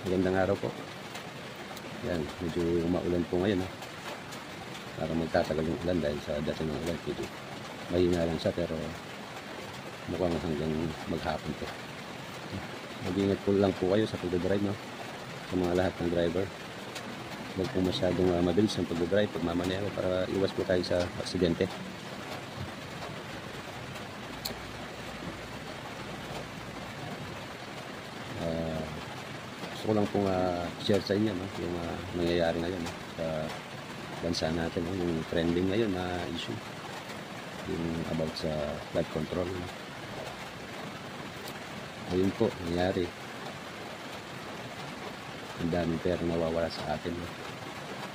Magandang araw po. Yan, medyo maulan po ngayon. Parang magtatagal yung ulan dahil sa dating ng ulan. Medyo mahina lang siya pero mukhang hanggang maghapon po. Mag-ingat po lang po kayo sa pagdadrive, no? Sa mga lahat ng driver. Huwag po masyadong mabilis ang pagdadrive, pagmamanero para iwas po tayo sa aksidente. Gusto ko lang pong share sa inyo, no? Yung nangyayari ngayon, no? Sa bansa natin, no? Yung trending ngayon na issue yung about sa flood control, no? Ayun po, nangyayari ang daming pera nawawala sa atin, no?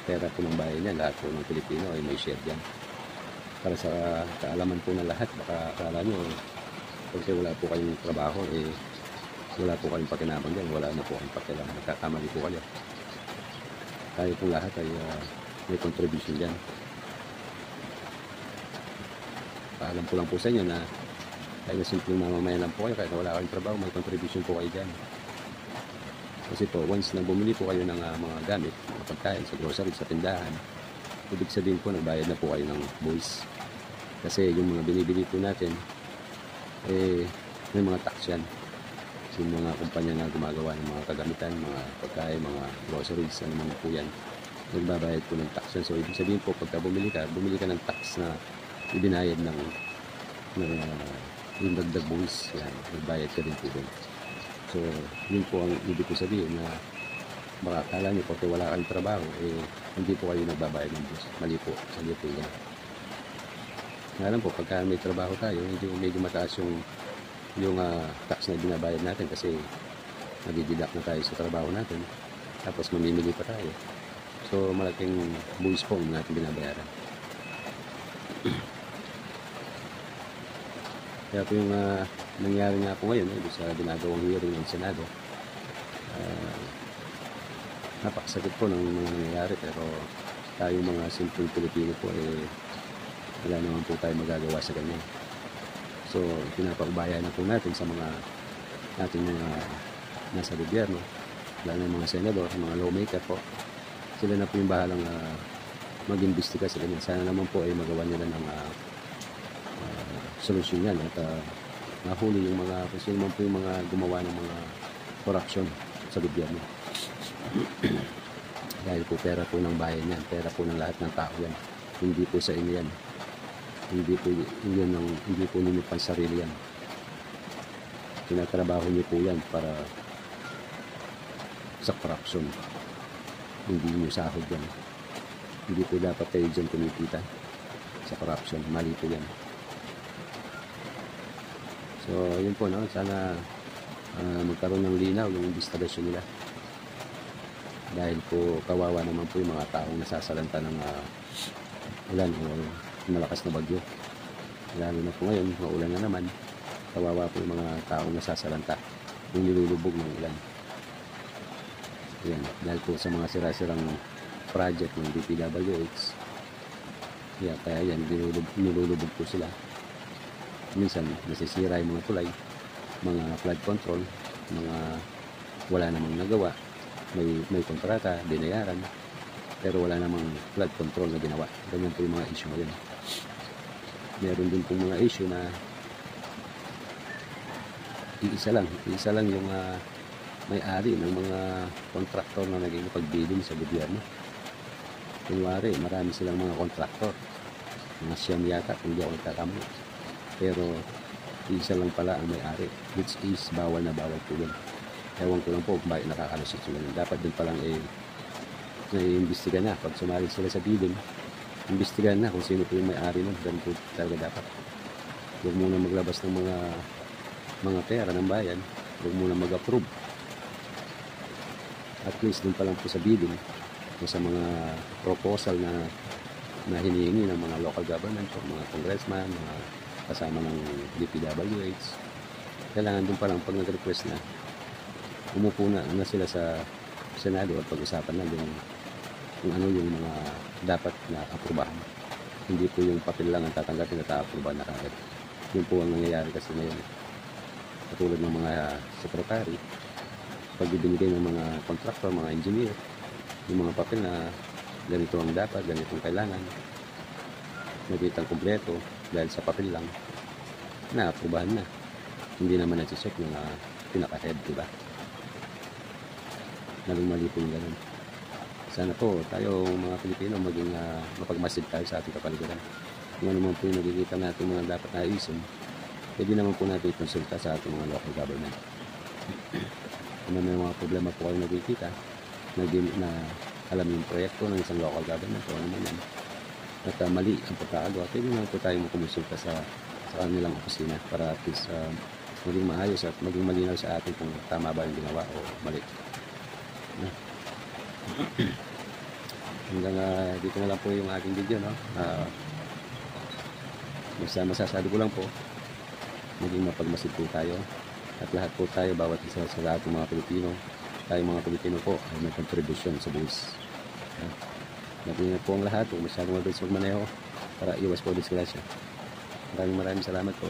Pera po ng bayan yan, lahat po ng Pilipino ay may share dyan. Para sa kaalaman po ng lahat, baka akala nyo kasi wala po kayong trabaho, wala po kayong pakinabang dyan, wala na po kayong pakialam, nagkakamali po kayo. Tayo po lahat ay may contribution dyan. Paalam ko lang po sa inyo na kahit na simpleng mamamayan lang po kayo, kahit wala kayong trabaho, may contribution po kayo dyan. Kasi po, once na bumili po kayo ng mga gamit, mga pagkain sa grocery, sa tindahan, ibig sabihin po, nagbayad na po kayo ng buwis. Kasi yung mga binibili po natin, may mga tax yan. Yung mga kumpanya na gumagawa ng mga kagamitan, mga pagkain, mga groceries, ano man po yan, nagbabayad po ng tax yan. So, ibig sabihin po, pagka bumili ka ng tax na ibinayad ng yung dagdag buwis, yan, nagbayad ka din po doon. So, yun po ang ibig ko sabihin na baka akala nyo po, wala kayong trabaho, hindi po kayo nagbabayad ng buwis. Mali po, mali po yan. Ngayon po, pagka may trabaho tayo, medyo mataas yung tax na binabayad natin kasi nadididak na tayo sa trabaho natin, tapos mamimili pa tayo. So, malaking buwis po yung natin binabayaran. Kaya po yung nangyari nga po ngayon sa ginagawang hearing ng Senado, napakasakit po ng mga nangyayari, pero tayo mga simple Pilipino po wala naman po tayo magagawa sa ganyan. So pinapaubayan na po natin sa mga nating mga nasa gobyerno, lalo ng mga senador, mga lawmaker po, sila na po yung bahalang mag-imbestiga sa ganyan. Sana naman po ay magawa nila ng solusyon yan at nahuli yung mga, kasi naman po yung mga gumawa ng mga corruption sa gobyerno. Dahil po pera po ng bayan yan, pera po ng lahat ng tao yan, hindi po sa inyo yan, hindi po ninyo pansarili yan, tinatrabaho niyo po yan para sa corruption, hindi niyo sahod yan, hindi po dapat kayo dyan kumikita sa corruption, mali po yan. So, yun po, no? Sana magkaroon ng linaw yung investigasyon nila. Dahil po, kawawa naman po yung mga taong nasasalanta ng ulan o malakas na bagyo. Lalo na po ngayon, maulan na naman. Kawawa po yung mga taong nasasalanta yung nilulubog ng ulan. Yan, dahil po sa mga sira-sirang project ng DPWH. Yeah, kaya yan, nilulubog po sila. Minsan nasisira yung mga tulay, mga flood control, mga wala namang nagawa, may kontrata, binayaran, pero wala namang flood control na ginawa. Ganyan po yung mga issue ngayon. Meron din pong mga issue na isa lang yung may-ari ng mga kontraktor na naging pagbiling sa gobyerno. Kunwari, marami silang mga kontraktor, mga siyam yata, kung di ako nagkakamali. Pero isa lang pala ang may-ari, which is bawal na bawal po yun. Ewan ko lang po kung bakit nakakalusot sila. Dapat din palang naiimbestiga na pag sumali sila sa bidding, imbestigahan na kung sino po yung may-ari nun. Ganun po talaga dapat. Huwag muna maglabas ng mga pera ng bayan, huwag muna mag-approve. At least din palang po sa bidding o sa mga proposal na hinihingi ng mga local government o mga congressman, mga kasama ng DPWH, kailangan dun palang pag nag-request na umupo na sila sa Senado at pag-usapan na kung ano yung mga dapat na aprubahan. Hindi po yung papel lang ang tatanggapin at aprubahan na kagad. Yun po ang nangyayari kasi ngayon. Katulad ng mga sekretary, pag ibinigay ng mga contractor, mga engineer, yung mga papel na ganito ang dapat, ganito ang kailangan, nakitang kumpleto dahil sa papel lang, na-aprobahan na. Hindi naman nag-check ng pinaka-head, diba? Mali po yung ganun. Sana po tayo mga Pilipino maging mapagmasid tayo sa ating kapaligiran. Kung ano man po yung nakikita natin mga dapat na ayusin, pwede naman po natin konsulta sa ating mga local government. Kung may mga problema po kayo nakikita, na alam yung proyekto ng isang local government o ano man yan, at mali ang pagkakagawa, pwede naman po tayo makumonsulta sa kanilang opisina para at least maging maayos at maging malinaw sa atin kung tama ba yung ginawa o mali. Hanggang dito na lang po yung ating video, no? Masasabi ko lang po, maging mapagmasid po tayo at lahat po tayo, bawat isa sa ating mga Pilipino, tayo mga Pilipino po ay may contribution sa buwis. Mag-ingat po ang lahat, kung masyadong mabilis magmaneho para iwas po disgrasya. Maraming salamat po.